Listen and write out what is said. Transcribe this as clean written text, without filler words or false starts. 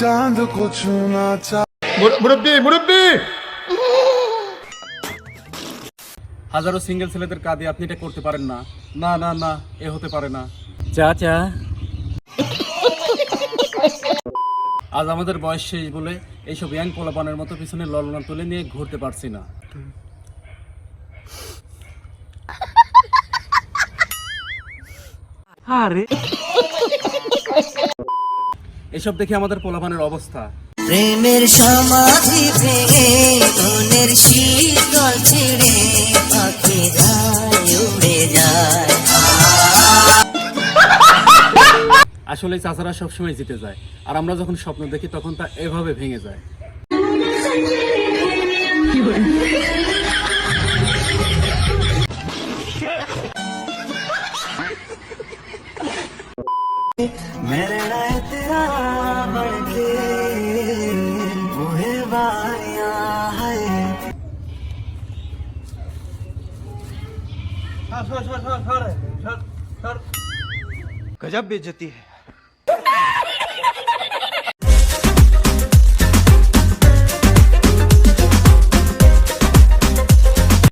चांद को छूना মুরব্বি মুরব্বি হাজারো সিঙ্গেল ছেলেদের কাঁধে আপনি এটা করতে পারেন না। না না না, এ হতে পারে না। চাচা, আজ আমাদের বয়স শেষ বলে এইসব ইয়াং পোলাপানের মতো পিছনে ললনা তুলে নিয়ে ঘুরতে পারছি না। আরে এসব দেখে আমাদের পোলাপানের অবস্থা। প্রেমের সমাধি ভেঙে মনের শীতল ছিঁড়ে পাখি যায় উড়ে যায়। আসলে চাচারা সবসময় জিতে যায়, আর আমরা যখন স্বপ্ন দেখি তখন তা এভাবে ভেঙে যায়। मेरा तेरा बढ़के मुहे बाया है। गजब बेइज्जती है।